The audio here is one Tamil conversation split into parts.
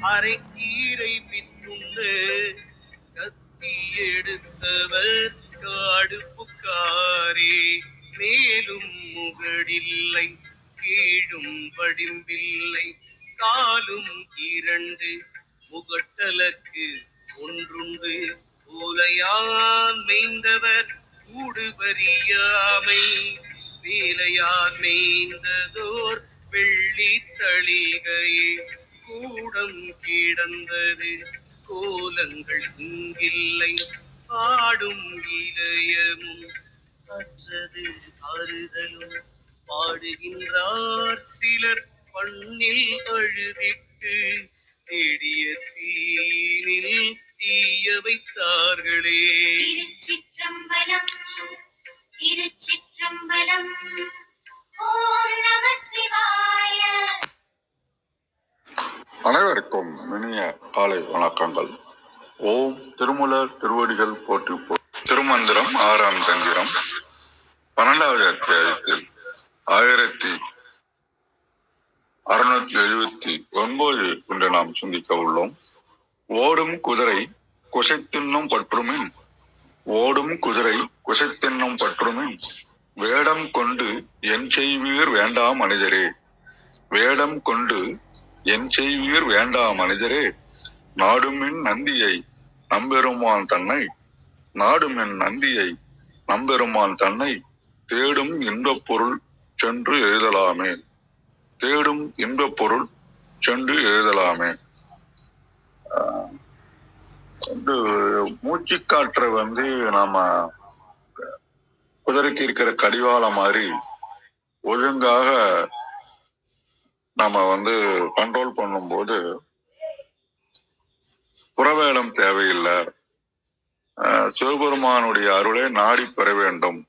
அரைக்கீரை பித்துண்டு கத்தி எடுத்தவர் காடு புக்காரே. மேலும் முகடில்லை கீழும் படிம்பில்லை காலும் இரண்டு முகட்டலக்கு ஒன்றுண்டு ஊலையான் மேய்ந்தவர் ஊடுபறியாமை வேலையான் மேய்ந்ததோர் வெள்ளி தளிகையே. கூடம் கிடந்தது கோலங்கள் இங்கில்லை ஆடும் இளையமும் அற்றது ஆறுதலும் பாடுகின்றார் சிலர் பண்ணில் அழுதிட்டு தேடிய தீனில் தீய வைத்தார்களே. திருச்சிற்றம்பலம் திருச்சிற்றம்பலம். ஓம் நம சிவாய. அனைவருக்கும் இனிய காலை வணக்கங்கள். ஓம் திருமூலர் திருவடிகள் போற்றி போற்றி. திருமந்திரம் 6ஆம் தந்திரம் 12வது அத்தியாயத்தில் 1679 என்று நாம் சிந்திக்க உள்ளோம். ஓடும் குதிரை குசைத்தின்னும் பற்றுமின் ஓடும் குதிரை குசைத்தின்னும் பற்றுமின் வேடம் கொண்டு என் செய்வீர் வேண்டா மனிதரே. வேடம் கொண்டு என் செய்வீர் வேண்டா மனிதரே. நாடுமின் நந்தியை நம்பெருமான் தன்னை நாடுமின் நந்தியை நம்பெருமான் தன்னை தேடும் இன்பப் பொருள் சென்று எழுதலாமே. தேடும் இன்பப் பொருள் சென்று எழுதலாமே. மூச்சு காற்றை நாம குதிரைக்கு இருக்கிற கடிவாளம் மாதிரி ஒழுங்காக நாம கண்ட்ரோல் பண்ணும்போது புறவேடம் தேவையில்லை. சிவபெருமானுடைய அருளை நாடி பெற வேண்டும்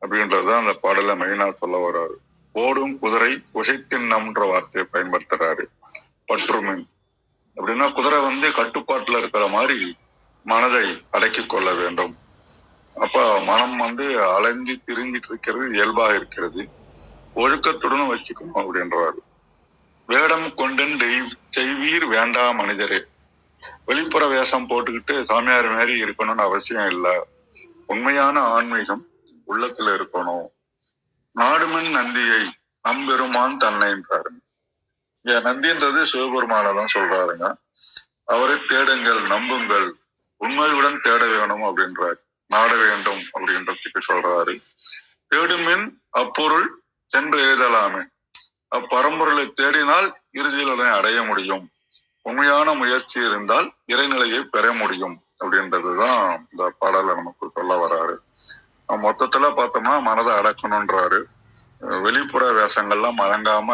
அப்படின்றதுதான் அந்த பாடல மெயினா சொல்ல வர்றாரு. ஓடும் குதிரை குசைத்தின்னம்ன்ற வார்த்தையை பயன்படுத்துறாரு. பற்றுமின் அப்படின்னா குதிரை கட்டுப்பாட்டுல இருக்கிற மாதிரி மனதை அடக்கி கொள்ள வேண்டும். அப்ப மனம் அலைந்து திரிஞ்சிட்டு இருக்கிறது இயல்பாக இருக்கிறது. ஒழுக்கத்துடன் வச்சுக்கணும் அப்படின்றாரு. வேடம் கொண்டன் செய்வீர் வேண்டா மனிதரே. வெளிப்புற வேஷம் போட்டுக்கிட்டு சாமியார் மாதிரி இருக்கணும்னு அவசியம் இல்லை. உண்மையான ஆன்மீகம் உள்ளத்துல இருக்கணும். நாடுமன் நந்தியை நம்பெருமான் தன்னைன்றாரு. நந்தின்றது சிவபெருமானதான் சொல்றாருங்க. அவரை தேடுங்கள், நம்புங்கள், உண்மையுடன் தேட வேணும் அப்படின்றாரு. நாட வேண்டும் அப்படின்றதுக்கு சொல்றாரு. தேடுமின் அப்பொருள் சென்று எழுதலாமே. அப்பரம்பொருளை தேடினால் இறுதியில் அதனை அடைய முடியும். உண்மையான முயற்சி இருந்தால் இறைநிலையை பெற முடியும் அப்படின்றதுதான் இந்த பாடல நமக்கு சொல்ல வர்றாரு. மொத்தத்துல பார்த்தோம்னா மனதை அடக்கணும்ன்றாரு. வெளிப்புற வேஷங்கள்லாம் அடங்காம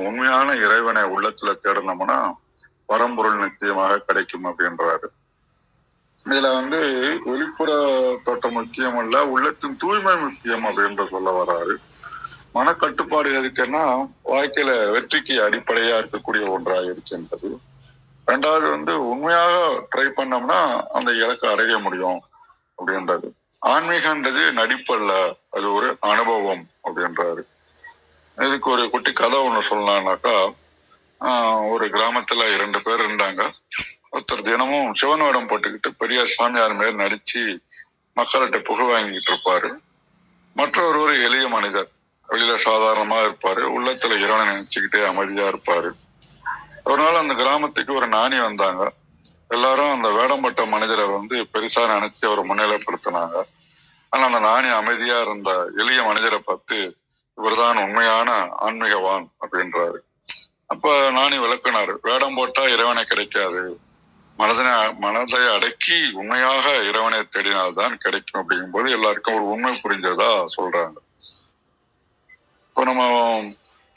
உண்மையான இறைவனை உள்ளத்துல தேடணும்னா பரம்பொருள் நிச்சயமாக கிடைக்கும் அப்படின்றாரு. இதுல வெளிப்புற தோட்டம் முக்கியம் அல்ல, உள்ளத்தின் தூய்மை முக்கியம் அப்படின்ற சொல்ல வர்றாரு. மனக்கட்டுப்பாடு எதுக்குன்னா வாழ்க்கையில வெற்றிக்கு அடிப்படையா இருக்கக்கூடிய ஒன்றாக இருக்கின்றது. ரெண்டாவது உண்மையாக ட்ரை பண்ணோம்னா அந்த இலக்கை அடைய முடியும் அப்படின்றது. ஆன்மீகன்றது நடிப்பல்ல, அது ஒரு அனுபவம் அப்படின்றாரு. இதுக்கு ஒரு குட்டி கதை ஒண்ணு சொல்லலாம்னாக்கா, ஒரு கிராமத்துல 2 பேர் இருந்தாங்க. ஒருத்தர் தினமும் சிவன் வேடம் போட்டுக்கிட்டு பெரிய சாமியார் மேல் நடிச்சு மக்கள்கிட்ட புகழ் வாங்கிட்டு இருப்பாரு. மற்றொரு ஒரு எளிய மனிதர், வெளியில சாதாரணமா இருப்பாரு, உள்ளத்துல இறைவனை நினைச்சுக்கிட்டே அமைதியா இருப்பாரு. ஒரு நாள் அந்த கிராமத்துக்கு ஒரு ஞானி வந்தாங்க. எல்லாரும் அந்த வேடம்பட்ட மனிதரை பெருசா நினைச்சு அவரை முன்னிலைப்படுத்தினாங்க. ஆனா அந்த ஞானி அமைதியா இருந்த எளிய மனிதரை பார்த்து இவர்தான் உண்மையான ஆன்மீகவான் அப்படின்றாரு. அப்ப ஞானி விளக்குனாரு, வேடம் போட்டா இறைவனை கிடைக்காது, மனதை அடக்கி உண்மையாக இறைவனை தேடினால்தான் கிடைக்கும் அப்படிங்கும்போது எல்லாருக்கும் ஒரு உண்மை புரிஞ்சதா சொல்றாங்க. இப்போ நம்ம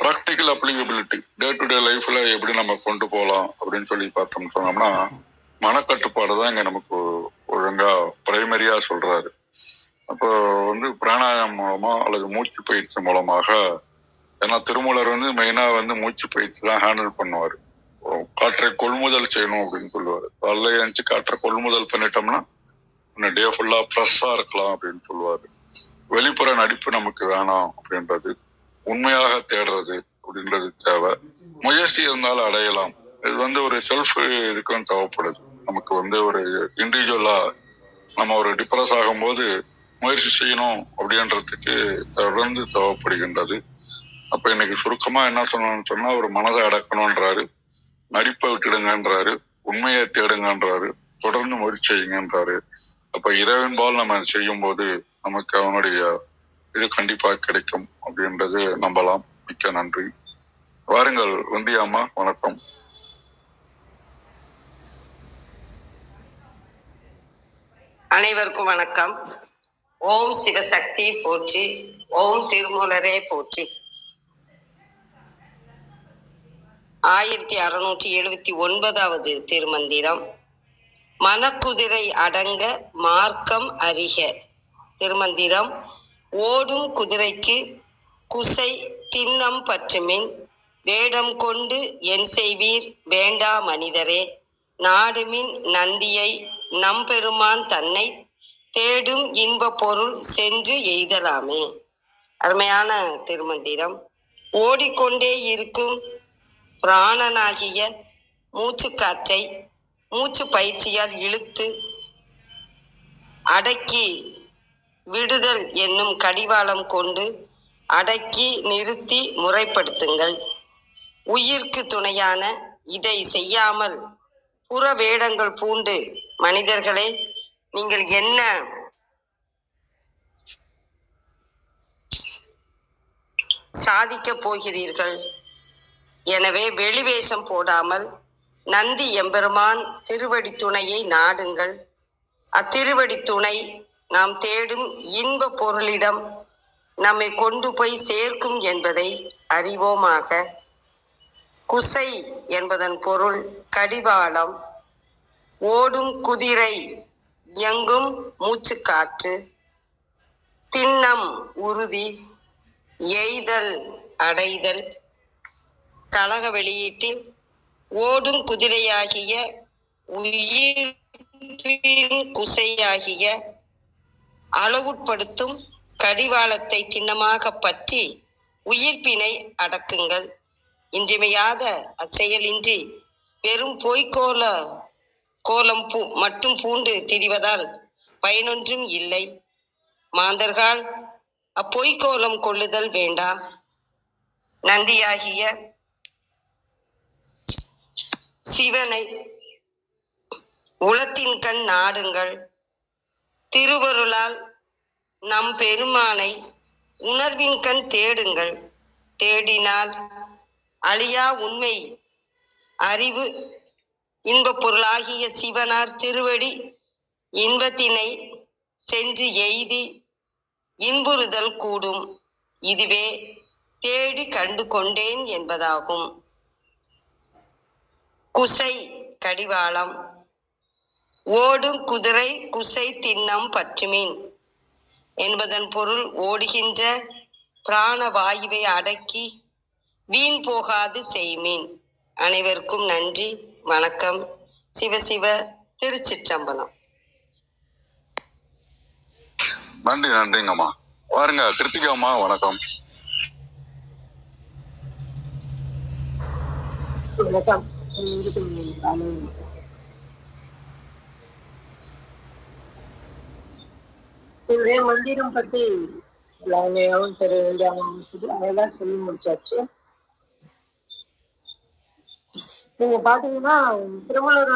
practical applicability day to day லைஃப்ல எப்படி நம்ம கொண்டு போகலாம் அப்படின்னு சொல்லி பார்த்தோம்னு சொன்னோம்னா, மனக்கட்டுப்பாடு தான் இங்க நமக்கு ஒழுங்கா பிரைமரியா சொல்றாரு. அப்போ பிராணாயாமம் மூலமா அல்லது மூச்சு பயிற்சி மூலமாக, ஏன்னா திருமூலர் மெயினா மூச்சு பயிற்சி தான் ஹேண்டில் பண்ணுவாரு. காற்றை கொள்முதல் செய்யணும் அப்படின்னு சொல்லுவாரு. காலைல எழுந்துச்சு காற்றை கொள்முதல் பண்ணிட்டோம்னா டே ஃபுல்லா ஃப்ரெஷ்ஷா இருக்கலாம் அப்படின்னு சொல்லுவாரு. வெளிப்புற நடிப்பு நமக்கு வேணாம் அப்படின்றது, உண்மையாக தேடுறது அப்படின்றது தேவை. முயற்சி இருந்தாலும் அடையலாம். இது ஒரு செல்ஃப் இதுக்கும் தேவைப்படுது. நமக்கு ஒரு இண்டிவிஜுவலா நம்ம ஒரு டிப்ரெஸ் ஆகும்போது முயற்சி செய்யணும் அப்படின்றதுக்கு தொடர்ந்து தேவைப்படுகின்றது. அப்ப இன்னைக்கு சுருக்கமா என்ன சொல்லணும்னு சொன்னா, ஒரு மனதை அடக்கணும்ன்றாரு, நடிப்பை விட்டுடுங்கன்றாரு, உண்மையை தேடுங்கன்றாரு, தொடர்ந்து முயற்சி செய்யுங்கன்றாரு. அப்ப இறைவன்பால் நம்ம செய்யும் போது நமக்கு அவனுடைய இது கண்டிப்பா கிடைக்கும் அப்படின்றது நம்பலாம். மிக்க நன்றி. வாருங்கள் வந்தியாமா, வணக்கம். அனைவருக்கும் வணக்கம். ஓம் சிவசக்தி போற்றி, ஓம் திருமூலரே போற்றி. 1679வது திருமந்திரம். மனக்குதிரை அடங்க மார்க்கம் அறிக. திருமந்திரம். ஓடும் குதிரைக்கு குசை திண்ணம் பற்றுமின், வேடம் கொண்டு என் செய்வீர் வேண்டா மனிதரே, நாடுமின் நந்தியை நம்பெருமான் தன்னை, தேடும் இன்ப பொருள் சென்று எய்தலாமே. அருமையான திருமந்திரம். ஓடிக்கொண்டே இருக்கும் பிராணனாகிய மூச்சு காற்றை மூச்சு பயிற்சியால் இழுத்து அடக்கி விடுதல் என்னும் கடிவாளம் கொண்டு அடக்கி நிறுத்தி முறைப்படுத்துங்கள். உயிர்க்கு துணையான இதை செய்யாமல் புற வேடங்கள் பூண்டு மனிதர்களே, நீங்கள் என்ன சாதிக்கப் போகிறீர்கள்? எனவே வெளிவேஷம் போடாமல் நந்தி எம்பெருமான் திருவடி துணையை நாடுங்கள். அத்திருவடி துணை நாம் தேடும் இன்ப பொருளிடம் நம்மை கொண்டு போய் சேர்க்கும் என்பதை அறிவோமாக. குசை என்பதன் பொருள் கடிவாளம். ஓடும் குதிரை இயங்கும் மூச்சுக்காற்று. திண்ணம் உறுதி. எய்தல் அடைதல். கழக வெளியீட்டில் ஓடும் குதிரையாகிய உயிரின் குசையாகிய அளவுட்படுத்தும் கடிவாளத்தை திண்ணமாக பற்றி உயிர்ப்பினை அடக்குங்கள். இன்றியமையாத அச்செயலின்றி வெறும் கோலம் மட்டும் பூண்டு திரிவதால் பயனொன்றும் இல்லை. மாந்தர்கள் அப்பொய்கோலம் கொள்ளுதல் வேண்டாம். நந்தியாகிய சிவனை உளத்தின் கண் நாடுங்கள். திருவருளால் நம் பெருமானை உணர்வின் கண் தேடுங்கள். தேடினால் அழியா உண்மை அறிவு இன்ப பொருளாகிய சிவனார் திருவடி இன்பத்தினை சென்று எய்தி இன்புறுதல் கூடும். இதுவே தேடி கண்டு கொண்டேன் என்பதாகும். குசை கடிவாளம். ஓடும் குதிரை குசை திண்ணம் பற்றுமின் என்பதன் பொருள் ஓடுகின்ற பிராண வாயுவை அடக்கி வீண் போகாது செய்மின். அனைவருக்கும் நன்றி, வணக்கம். சிவசிவ. திருச்சிற்றம்பலம். நன்றிங்கம்மா. வாருங்க கிருத்திகாம்மா, வணக்கம். வணக்கம். இன்றைய மந்திரம் பத்தி லாவண்யாவும் சரி, வேண்டியாவும் சரி, அதெல்லாம் சொல்லி முடிச்சாச்சு. நீங்க பாத்தீங்கன்னா திருமலர்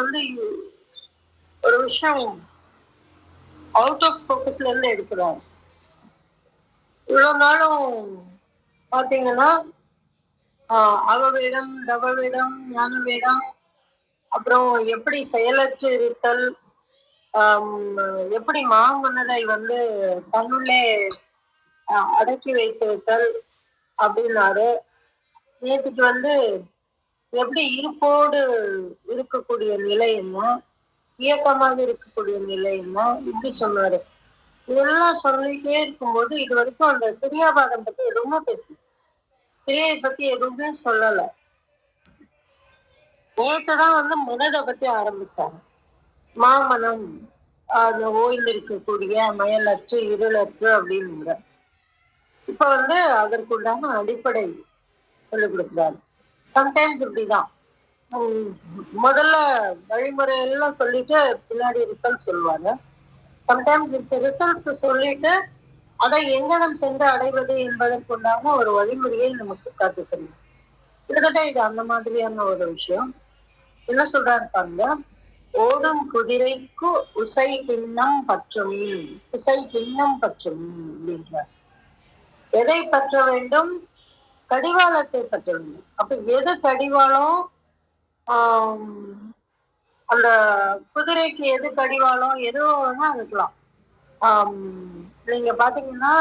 ஒரு விஷயம் அவுட் ஆஃப் ஃபோக்கஸ்ல இருந்து எடுக்கிறார். இவ்வளவு நாளும் பாத்தீங்கன்னா அவ வேடம், தவ வேடம், ஞான வேடம், அப்புறம் எப்படி செயலற்று இருத்தல், எப்படி மாமன்னரை தன்னுள்ளே அடக்கி வைத்திருத்தல் அப்படின்னாரு. நேற்றுக்கு எப்படி இருப்போடு இருக்கக்கூடிய நிலை என்ன, இயக்கமாக இருக்கக்கூடிய நிலை என்ன, இப்படி சொன்னாரு. இதெல்லாம் சொல்லிட்டே இருக்கும்போது இது வரைக்கும் அந்த கிரியாபாதம் பத்தி எதுவுமே பேசல, கிரியை பத்தி எதுவுமே சொல்லல. நேற்றுதான் மனதை பத்தி ஆரம்பிச்சாங்க. மாமனம் அந்த ஓய்ந்து இருக்கக்கூடிய மயலற்று இருளற்று அப்படின்னு. இப்ப அதற்குண்டான அடிப்படை சொல்லிக் கொடுக்குறாரு. சம்டைம்ஸ் இப்படிதான் முதல்ல வழிமுறை எல்லாம் சொல்லிட்டு பின்னாடி ரிசல்ட் சொல்லுவாங்க. சம்டைம்ஸ் ரிசல்ட்ஸ் சொல்லிட்டு அதை எங்கனம் சென்று அடைவது என்பதற்குண்டான ஒரு வழிமுறையை நமக்கு காட்டு தெரியும். கிட்டத்தட்ட இது அந்த மாதிரியான ஒரு விஷயம். என்ன சொல்றாரு பாருங்க, ஓடும் குதிரைக்கு உசை கிண்ணம் பற்றுமீன், உசை கிண்ணம் பற்றுமீன் அப்படின்றார். எதை பற்ற வேண்டும்? கடிவாளத்தை பற்ற வேண்டும். அப்ப எது கடிவாளம்? அந்த குதிரைக்கு எது கடிவாளம்? எது வேணா இருக்கலாம். நீங்க பாத்தீங்கன்னா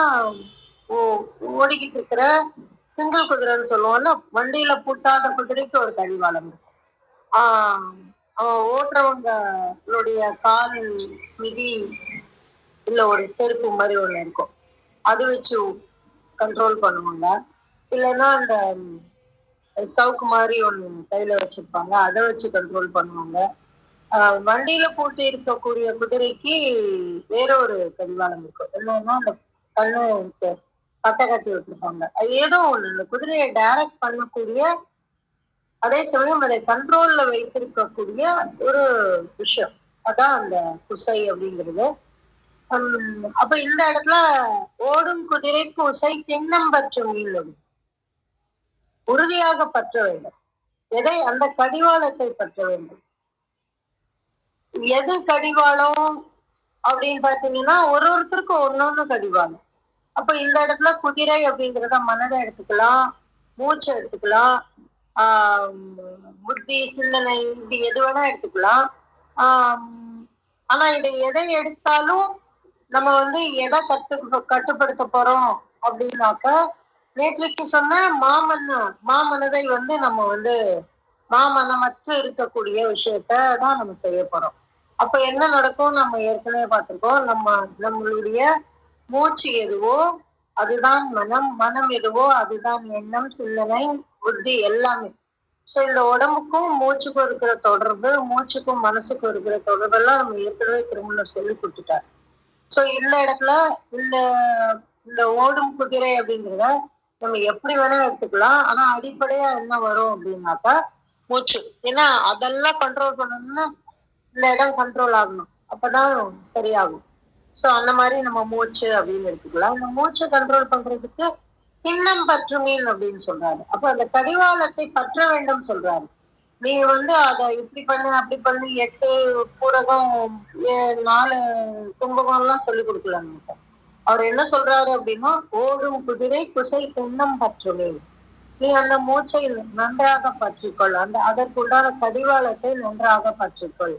ஓடிக்கிட்டு இருக்கிற சிங்கிள் குதிரைன்னு சொல்லுவோம்ல, வண்டியில பூட்டாத குதிரைக்கு ஒரு கடிவாளம் இருக்கும். ஓட்டுறவங்களுடைய கால் மிதி இல்ல ஒரு செருப்பு மாதிரி ஒண்ணு இருக்கும், அது வச்சு கண்ட்ரோல் பண்ணுவாங்க. இல்லைன்னா அந்த சவுக்கு மாதிரி ஒண்ணு கையில வச்சிருப்பாங்க, அதை வச்சு கண்ட்ரோல் பண்ணுவாங்க. வண்டியில பூட்டி இருக்கக்கூடிய குதிரைக்கு வேற ஒரு கடிவாளம் இருக்கும். என்னன்னா அந்த கண்ணு பட்டை கட்டி விட்டுருப்பாங்க. அது ஏதோ ஒண்ணு இந்த குதிரையை டைரக்ட் பண்ணக்கூடிய, அதே சமயம் அதை கண்ட்ரோல்ல வைத்திருக்கக்கூடிய ஒரு விஷயம். அதான் அந்த குசை அப்படிங்கிறது. அப்ப இந்த இடத்துல ஓடும் குதிரைக்கு உசை திண்ணம் பற்றும் நீள், உறுதியாக பற்ற வேண்டும். எதை? அந்த கடிவாளத்தை பற்ற வேண்டும். எது கடிவாளம் அப்படின்னு பாத்தீங்கன்னா ஒருத்தருக்கும் ஒன்னொன்னு கடிவாளம். அப்ப இந்த இடத்துல குதிரை அப்படிங்கிறத மனதை எடுத்துக்கலாம், மூச்சை எடுத்துக்கலாம், புத்தி சிந்தனை இப்படி எது வேணா எடுத்துக்கலாம். ஆனா இதை எதை எடுத்தாலும் நம்ம எதை கட்டுப்படுத்த போறோம் அப்படின்னாக்க, நேற்றைக்கு சொன்ன மாமனதை நம்ம மாமனமற்று இருக்கக்கூடிய விஷயத்த தான் நம்ம செய்ய போறோம். அப்ப என்ன நடக்கும்? நம்ம ஏற்கனவே பார்த்திருக்கோம். நம்மளுடைய மூச்சு எதுவோ அதுதான் மனம், மனம் எதுவோ அதுதான் எண்ணம், சிந்தனை, புத்தி எல்லாமே. சோ இந்த உடம்புக்கும் மூச்சுக்கும் இருக்கிற தொடர்பு, மூச்சுக்கும் மனசுக்கும் இருக்கிற தொடர்பு எல்லாம் நம்ம ஏற்கனவே திருமணம் சொல்லி கொடுத்துட்டார். சோ இந்த இடத்துல இந்த ஓடும் குதிரை அப்படிங்கிறத நம்ம எப்படி வேணா எடுத்துக்கலாம். ஆனா அடிப்படையா என்ன வரும் அப்படின்னாக்கா மூச்சு. ஏன்னா அதெல்லாம் கண்ட்ரோல் பண்ணணும்னா இந்த இடம் கண்ட்ரோல் ஆகணும், அப்பதான் சரியாகும். சோ அந்த மாதிரி நம்ம மூச்சு அப்படின்னு எடுத்துக்கலாம். இந்த மூச்சை கண்ட்ரோல் பண்றதுக்கு திண்ணம் பற்றுமீன் அப்படின்னு சொல்றாரு. அப்ப அந்த கடிவாளத்தை பற்ற வேண்டும் சொல்றாரு. நீ அதை இப்படி பண்ணு அப்படி பண்ணு 8 பூரகம் 4 கும்பகம் எல்லாம் சொல்லி கொடுக்கல. அவர் என்ன சொல்றாரு அப்படின்னா, ஓடும் குதிரை குசை திண்ணம் பற்றுமீன், நீ அந்த மூச்சை நன்றாக பற்றிக்கொள், அதற்குண்டான கடிவாளத்தை நன்றாக பற்றிக்கொள்.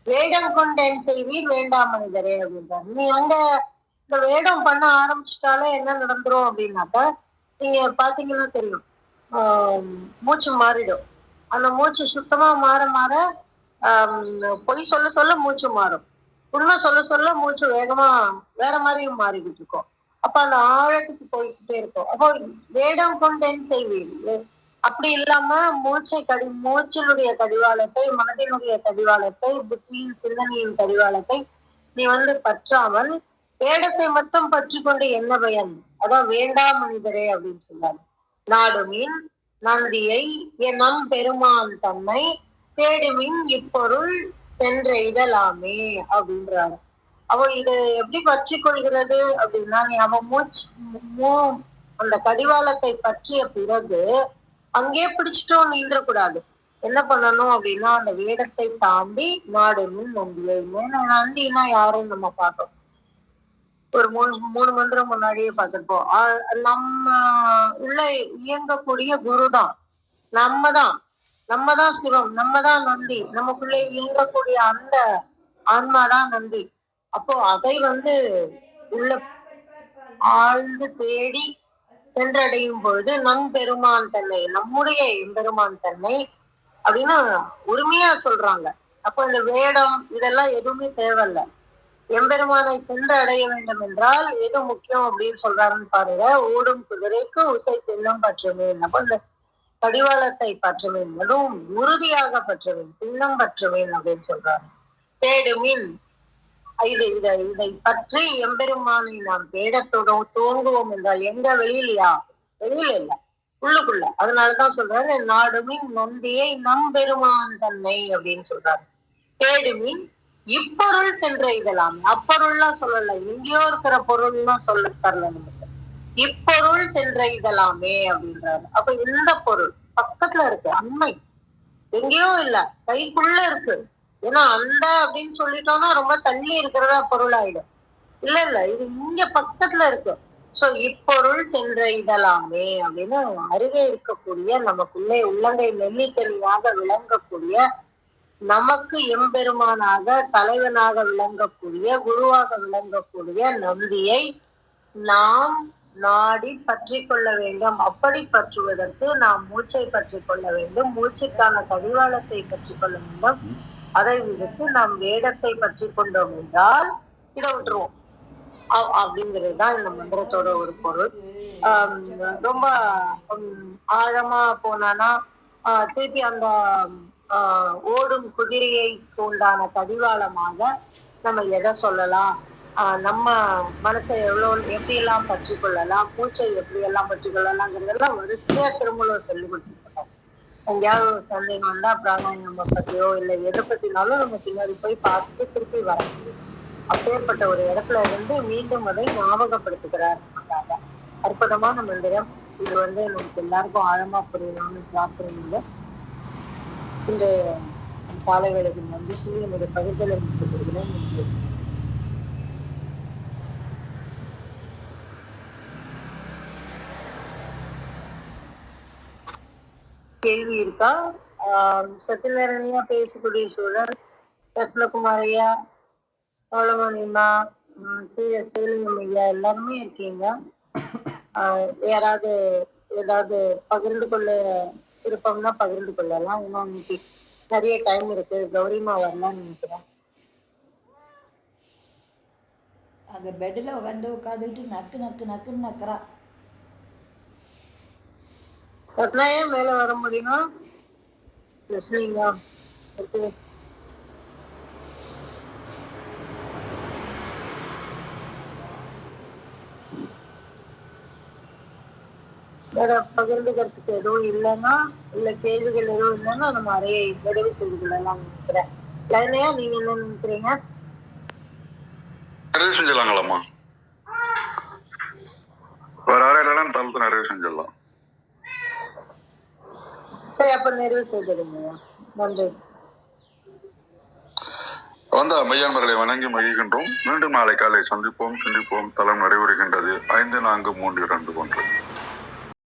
வேடம் கொண்டேன் செய்வீர் வேண்டாம் மனிதரே அப்படின்றாரு. நீ இந்த வேடம் பண்ண ஆரம்பிச்சுட்டாலே என்ன நடந்துரும் அப்படின்னாக்கா, நீங்க பாத்தீங்கன்னா தெரியும், மூச்சு மாறிடும். அந்த மூச்சு சுத்தமா மாற மாற பொய் சொல்ல சொல்ல மூச்சு மாறும், உண்மை சொல்ல சொல்ல மூச்சு வேகமா வேற மாதிரியும் மாறிக்கிட்டு இருக்கும். அப்ப அந்த ஆழத்துக்கு போய்கிட்டே இருக்கும். அப்போ வேடம் கொண்டேன் செய்வீர், அப்படி இல்லாம மூச்சினுடைய கடிவாளத்தை, மனதினுடைய கடிவாளத்தை, புத்தியின் சிந்தனையின் கடிவாளத்தை நீ பற்றாமல் வேடத்தை மட்டும் பற்றி கொண்டு என்ன பயன்? அதான் வேண்டாம் மனிதரே அப்படின்னு சொன்னாரு. நாடுமின் நந்தியை நம் பெருமான் தன்னை தேடுமின் இப்பொருள் சென்றெய்தலாமே அப்படின்றாரு. அவ இது எப்படி பற்றி கொள்கிறது அப்படின்னா, நீ அந்த கடிவாளத்தை பற்றிய பிறகு அங்கே பிடிச்சிட்டும் நீந்திரக்கூடாது. என்ன பண்ணணும் அப்படின்னா, அந்த வேடத்தை தாண்டி நாடுமின் நந்தியை. நந்தினா யாரும் நம்ம பார்த்தோம், ஒரு 3 மந்திரம் முன்னாடியே பார்த்திருப்போம். நம்ம உள்ள இயங்கக்கூடிய குருதான், நம்மதான் சிவம், நம்மதான் நந்தி, நமக்குள்ளே இயங்கக்கூடிய அந்த ஆன்மாதான் நந்தி. அப்போ அதை உள்ள ஆழ்ந்து தேடி சென்றடையும் பொழுது நம் பெருமான் தன்னை, நம்முடைய எம்பெருமான் தன்னை அப்படின்னு உரிமையா சொல்றாங்க. அப்போ இந்த வேடம் இதெல்லாம் எதுவுமே தேவையில்ல. எம்பெருமானை சென்று அடைய வேண்டும் என்றால் எது முக்கியம் அப்படின்னு சொல்றாருன்னு பாருங்க. ஓடும் குதிரைக்கு உசை திண்ணம் பற்றுமேன். அப்போ இந்த கடிவாளத்தை பற்றுமேன், அதுவும் உறுதியாக பற்றுமேன், திண்ணம் பற்றுமேன் அப்படின்னு சொல்றாரு. தேடுமின், இதை பற்றி எம்பெருமானை நாம் தேடத்தோட துவங்குவோம் என்றால் எங்க? வெளியிலையா? வெளியில இல்ல, உள்ளுக்குள்ள. அதனாலதான் சொல்றாரு நாடுமின் நந்தியை நம்பெருமான் தன்னை அப்படின்னு சொல்றாரு. தேடுமின் இப்பொருள் சென்ற இதெல்லாம் அப்பொருள்லாம் சொல்லல, எங்கேயோ இருக்கிற பொருள்லாம் சொல்ல தரல நமக்கு. இப்பொருள் சென்ற இதெல்லாமே அப்படின்றாரு. அப்ப இந்த பொருள் பக்கத்துல இருக்கு, அண்மை, எங்கேயோ இல்ல, கைக்குள்ள இருக்கு. ஏன்னா அந்த அப்படின்னு சொல்லிட்டோம்னா ரொம்ப தள்ளி இருக்கிறதா பொருள் ஆயிடும். இல்ல இல்ல, இது இங்க பக்கத்துல இருக்கு. சோ இப்பொருள் சென்ற இதெல்லாமே அப்படின்னு அருகே இருக்கக்கூடிய நமக்குள்ளே உள்ளங்கை நெல்லிக்கனியாக விளங்கக்கூடிய, நமக்கு எம்பெருமானாக தலைவனாக விளங்கக்கூடிய, குருவாக விளங்கக்கூடிய நந்தியை நாம் நாடி பற்றி கொள்ள வேண்டும். அப்படி பற்றுவதற்கு நாம் மூச்சை பற்றி கொள்ள வேண்டும், மூச்சுக்கான கடிவாளத்தை பற்றி கொள்ள வேண்டும். அதை விடுத்து நாம் வேடத்தை பற்றி கொண்டோம் என்றால் இதை விட்டுருவோம் அப்படிங்கிறதுதான் இந்த மந்திரத்தோட ஒரு பொருள். ரொம்ப ஆழமா போனானா திருப்பி அந்த ஓடும் குதிரைக்கு உண்டான கடிவாளமாக நம்ம எதை சொல்லலாம், நம்ம மனசை எப்படி எல்லாம் பற்றி கொள்ளலாம், மூச்சை எப்படி எல்லாம் பற்றி கொள்ளலாம்ங்கிறதெல்லாம் வரிசையா திருமூலர் சொல்லி கொடுத்துருக்கோம். எங்கேயாவது ஒரு சந்தேகம் வந்தா பிராணாயாமம் பத்தியோ இல்லை எதை பத்தினாலும் நம்ம பின்னாடி போய் பார்த்துட்டு திருப்பி வர முடியும். அப்பேற்பட்ட ஒரு இடத்துல இருந்து மீண்டும் அதை ஞாபகப்படுத்துகிறார் நமக்காக. அற்புதமான மந்திரம் இது. நமக்கு எல்லாருக்கும் ஆழமா புரியணும்னு பிரார்த்தனை. இந்த காலை வேளைக்கு சொல்லி என்னுடைய பகிர்தலை முடித்துக் கொள்கிறேன். கேள்வி இருக்கா? சத்தியநாராயணையா பேசக்கூடிய சூழல், ரத்னகுமாரையா, சோழமணிமா, கீழே சிவலிங்கம் ஐயா எல்லாருமே இருக்கீங்க. யாராவது ஏதாவது பகிர்ந்து கொள்ள விருப்பம்னா பகிர்ந்து கொள்ளலாம். இன்னும் இன்னைக்கு நிறைய டைம் இருக்கு. கௌரிமா வரலாம்னு நினைக்கிறேன். அந்த பெட்ல உட்காந்துக்கிட்டு நக்கு நக்கு நக்குன்னு நக்குறா. ரத்னாயே மேல வர முடியுமா? ஓகே, வேற பகிர்ந்துக்கிறதுக்கு எதுவும் இல்லைன்னா, இல்ல கேள்விகள் எதுவும் இல்லைன்னா நம்ம அறையை நிறைவு செய்து கொள்ளலாம் நினைக்கிறேன். லைனையா நீங்க என்ன நினைக்கிறீங்க? நிறைவு செஞ்சிடலாங்களாம்மா? வேற யாரும் தளத்து நிறைவு செஞ்சிடலாம். சரி, அப்ப நிறைவு செய்திருங்க. நன்றி. வந்த மையான்மர்களை வணங்கி மகிழ்கின்றோம். மீண்டும் நாளை காலை சந்திப்போம். தளம் நிறைவுறுகின்றது. 5, 4, 3, 2, 1.